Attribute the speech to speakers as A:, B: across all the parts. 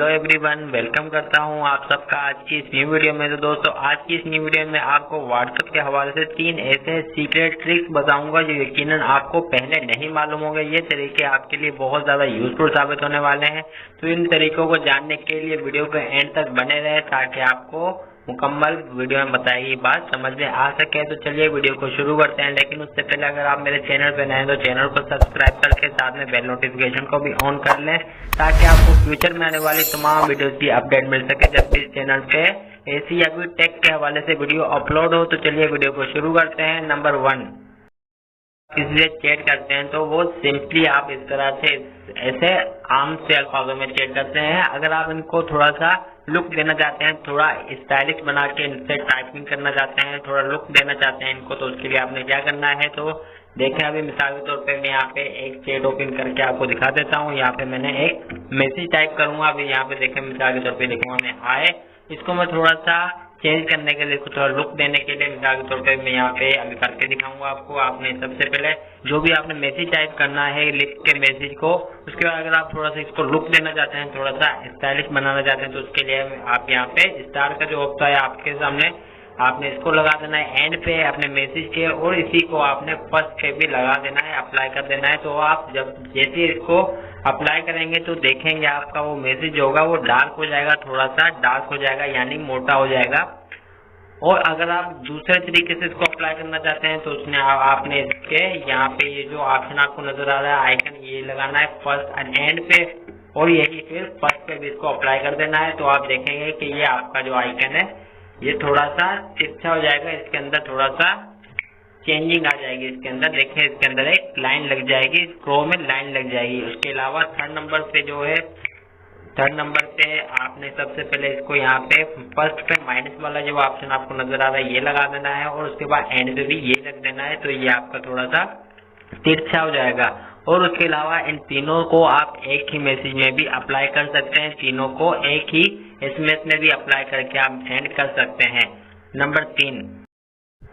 A: Hello everyone, welcome करता हूं आप सबका आज की इस न्यू वीडियो में। तो दोस्तों, आज की इस न्यू वीडियो में आपको व्हाट्सएप के हवाले से 3 ऐसे सीक्रेट ट्रिक्स बताऊंगा जो यकीनन आपको पहले नहीं मालूम होंगे। ये तरीके आपके लिए बहुत ज्यादा यूजफुल साबित होने वाले हैं। तो इन तरीकों को जानने के लिए वीडियो के एंड तक बने रहे ताकि आपको मुकम्मल वीडियो में बताई गई बात समझ में आ सके। तो चलिए वीडियो को शुरू करते हैं। लेकिन उससे पहले अगर आप मेरे चैनल पर नए हैं तो चैनल को सब्सक्राइब करके साथ में बेल नोटिफिकेशन को भी ऑन कर लें ताकि आपको फ्यूचर में आने वाली तमाम वीडियोस की अपडेट मिल सके जब भी इस चैनल पे ऐसी या कोई टेक के हवाले से वीडियो अपलोड हो। तो चलिए वीडियो को शुरू करते हैं। नंबर 1, किसी से चैट करते हैं तो वो सिंपली आप इस तरह से ऐसे आम से अल्फाजों में चैट करते हैं। अगर आप इनको थोड़ा सा लुक देना चाहते हैं, थोड़ा स्टाइलिश बना के इनसे टाइपिंग करना चाहते हैं, थोड़ा लुक देना चाहते हैं इनको, तो उसके लिए आपने क्या करना है तो देखें। अभी मिसाल के तौर पे मैं यहाँ पे एक चैट ओपन करके आपको दिखा देता हूँ। यहाँ पे मैंने एक मैसेज टाइप करूंगा। अभी यहाँ पे देखें, मिसाल के तौर पे लिखूंगा मैं हाय। इसको मैं थोड़ा सा चेंज करने के लिए, थोड़ा लुक देने के लिए मिसाल के तौर पे मैं यहाँ पे अभी करके दिखाऊंगा आपको। आपने सबसे पहले जो भी आपने मैसेज टाइप करना है लिख के मैसेज को, उसके बाद अगर आप थोड़ा सा इसको लुक देना चाहते हैं, थोड़ा सा स्टाइलिश बनाना चाहते हैं, तो उसके लिए आप यहाँ पे स्टार का जो होता है आपके सामने, आपने इसको लगा देना है एंड पे अपने मैसेज के, और इसी को आपने फर्स्ट पे भी लगा देना है, अप्लाई कर देना है। तो आप जब जैसे इसको अप्लाई करेंगे तो देखेंगे आपका वो मैसेज होगा वो डार्क हो जाएगा, थोड़ा सा डार्क हो जाएगा यानी मोटा हो जाएगा। और अगर आप दूसरे तरीके से इसको अप्लाई करना चाहते हैं तो उसमें आपने इसके यहाँ पे ये जो ऑप्शन आपको नजर आ रहा है आइकन, ये लगाना है फर्स्ट एंड एंड पे, और यही फिर फर्स्ट पे भी इसको अप्लाई कर देना है। तो आप देखेंगे कि ये आपका जो आइकन है ये थोड़ा सा तिरछा हो जाएगा, इसके अंदर थोड़ा सा चेंजिंग आ जाएगी। इसके अंदर देखिए, इसके अंदर एक लाइन लग जाएगी, स्क्रो में लाइन लग जाएगी। उसके अलावा थर्ड नंबर पे जो है, थर्ड नंबर पे आपने सबसे पहले इसको यहाँ पे फर्स्ट पे माइनस वाला जो ऑप्शन आपको नजर आ रहा है ये लगा देना है, और उसके बाद एंड पे भी ये लग देना है। तो ये आपका थोड़ा सा तिरछा हो जाएगा। और उसके अलावा इन तीनों को आप एक ही मैसेज में भी अप्लाई कर सकते हैं, तीनों को एक ही एसएमएस में भी अप्लाई करके आप सेंड कर सकते हैं। नंबर 3,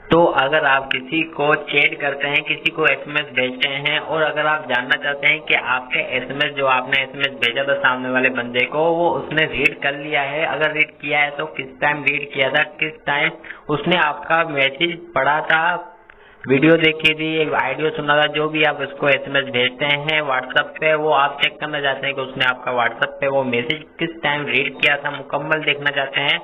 A: तो अगर आप किसी को चैट करते हैं, किसी को एसएमएस भेजते हैं, और अगर आप जानना चाहते हैं कि आपके एसएमएस जो आपने एसएमएस भेजा था सामने वाले बंदे को वो उसने रीड कर लिया है, अगर रीड किया है तो किस टाइम रीड किया था, किस टाइम उसने आपका मैसेज पढ़ा था, वीडियो देखी थी, एक ऑडियो सुना था, जो भी आप उसको एसएमएस भेजते हैं व्हाट्सएप पे, वो आप चेक करना चाहते हैं कि उसने आपका व्हाट्सएप पे वो मैसेज किस टाइम रीड किया था, मुकम्मल देखना चाहते हैं।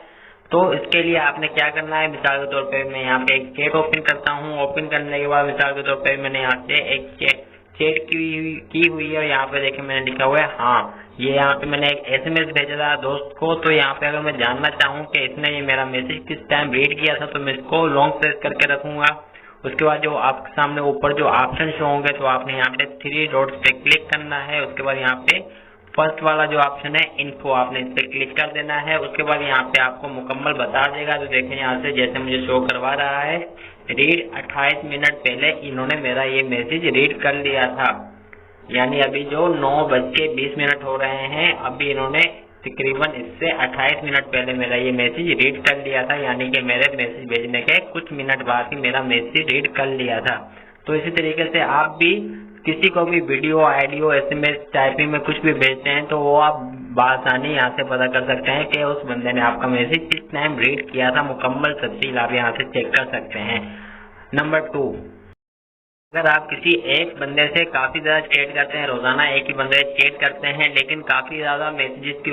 A: तो इसके लिए आपने क्या करना है, मिसाल के तौर पे मैं यहाँ पे एक चैट ओपन करता हूँ। ओपन करने के बाद मिसाल के तौर पे मैंने यहाँ से एक चैट की हुई है, यहाँ पे देखिए मैंने लिखा हुआ है हाँ। ये यहाँ पे मैंने एक एसएमएस भेजा था दोस्त को। तो यहाँ पे अगर मैं जानना चाहूँ कि इसने ये मेरा मैसेज किस टाइम रीड किया था तो मैं इसको लॉन्ग प्रेस करके रखूंगा। उसके बाद जो आपके सामने ऊपर जो ऑप्शन शो होंगे तो आपने यहाँ पे 3 डॉट्स पे क्लिक करना है। उसके बाद यहाँ पे फर्स्ट वाला जो ऑप्शन है इनको आपने इस पे क्लिक कर देना है। उसके बाद यहाँ पे आपको मुकम्मल बता देगा। तो देखें यहाँ से जैसे मुझे शो करवा रहा है, रीड 28 मिनट पहले इन्होंने मेरा ये मैसेज रीड कर लिया था, यानी अभी जो 9:20 हो रहे हैं, अभी इन्होंने तकरीबन इससे 28 मिनट पहले मेरा ये मैसेज रीड कर लिया था, यानी कि मेरे मैसेज भेजने के कुछ मिनट बाद ही मेरा मैसेज रीड कर लिया था। तो इसी तरीके से आप भी किसी को भी वीडियो, ऑडियो, एसएमएस, टाइपिंग में कुछ भी भेजते हैं तो वो आप बासानी यहाँ से पता कर सकते हैं कि उस बंदे ने आपका मैसेज किस टाइम रीड किया था, मुकम्मल तफसील आप यहाँ से चेक कर सकते हैं। नंबर 2, अगर आप किसी एक बंदे से काफी ज्यादा चैट करते हैं, रोजाना एक ही बंदे से चैट करते हैं, लेकिन काफी ज्यादा मैसेजेस की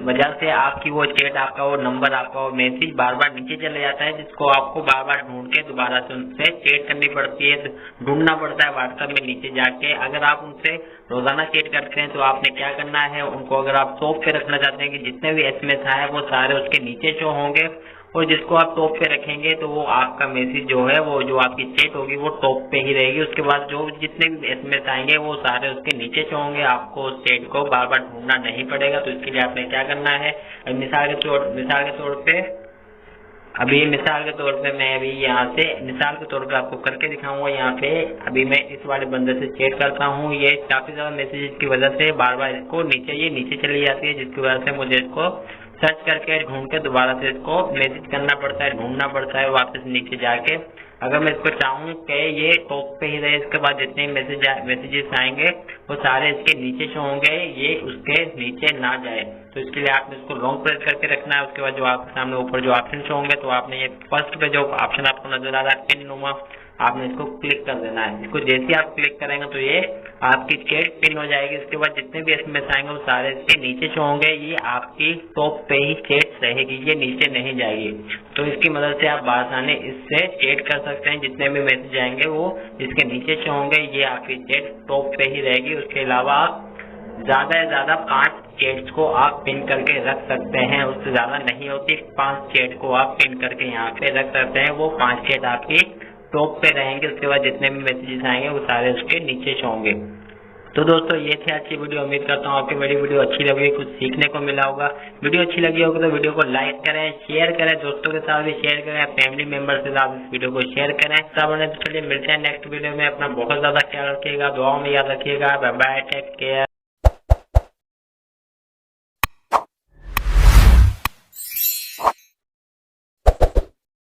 A: वजह से आपकी वो चैट, आपका वो नंबर, आपका वो मैसेज बार बार नीचे चले जाता है, जिसको आपको बार बार ढूंढ के दोबारा से उनसे चैट करनी पड़ती है, ढूंढना पड़ता है व्हाट्सएप में नीचे जाके। अगर आप उनसे रोजाना चैट करते हैं तो आपने क्या करना है, उनको अगर आप टॉप पे रखना चाहते हैं कि जितने भी एसएमएस आए वो सारे उसके नीचे शो होंगे, और जिसको आप टॉप पे रखेंगे तो वो आपका मैसेज जो है, वो जो आपकी चैट होगी वो टॉप पे ही रहेगी। उसके बाद जो जितने भी एसएमएस आएंगे वो सारे उसके नीचे शो होंगे, आपको उस चैट को बार बार ढूंढना नहीं पड़ेगा। तो इसके लिए आपने क्या करना है, मिसाल के तौर पे अभी मिसाल के तौर पे मैं अभी यहाँ से मिसाल के तौर पे आपको करके दिखाऊंगा। यहाँ पे अभी मैं इस वाले बंदे से चैट करता हूँ, ये काफी ज्यादा मैसेजेस की वजह से बार बार इसको ये नीचे चली जाती है, जिसकी वजह से मुझे इसको सर्च करके ढूंढ के दोबारा से इसको मैसेज करना पड़ता है, ढूंढना पड़ता है वापस नीचे जाके। अगर मैं इसको चाहूँ कि ये टॉप पे ही रहे, इसके बाद जितने मैसेजेस आएंगे वो सारे इसके नीचे शो होंगे, ये उसके नीचे ना जाए। तो इसके लिए आपने इसको लॉन्ग प्रेस करके रखना है। उसके बाद जो आपके सामने ऊपर जो ऑप्शन शो होंगे, तो आपने ये फर्स्ट पे जो ऑप्शन आपको नजर आ रहा है पिन नुमा, आपने इसको क्लिक कर देना है। इसको जैसे ही आप क्लिक करेंगे तो ये आपकी चैट पिन हो जाएगी। इसके बाद जितने भी एसएमएस आएंगे वो सारे इसके नीचे शो होंगे, ये आपकी टॉप पे ही चैट रहेगी, ये नीचे नहीं जाएगी। तो इसकी मदद से आप बासानी इससे चैट कर सकते हैं। जितने भी मैसेज आएंगे वो इसके नीचे शो होंगे, ये आपकी चैट टॉप पे ही रहेगी। उसके अलावा आप ज्यादा से ज्यादा 5 चैट्स को आप पिन करके रख सकते हैं, उससे ज्यादा नहीं होती। 5 चैट को आप पिन करके यहाँ पे रख सकते हैं, वो 5 चैट आपकी टॉप पे रहेंगे। उसके बाद जितने भी मैसेजेस आएंगे वो सारे उसके नीचे शो होंगे। तो दोस्तों ये थी आज की वीडियो। उम्मीद करता हूँ आपको मेरी वीडियो अच्छी लगी, कुछ सीखने को मिला होगा। वीडियो अच्छी लगी होगी तो वीडियो को लाइक करें, शेयर करें, दोस्तों के साथ भी शेयर करें, फैमिली मेंबर के साथ इस वीडियो को शेयर करें। तब तो चलिए मिलते हैं नेक्स्ट वीडियो में। अपना बहुत ज्यादा ख्याल रखिएगा, दुआओं में याद रखिएगा। Bye bye, take care.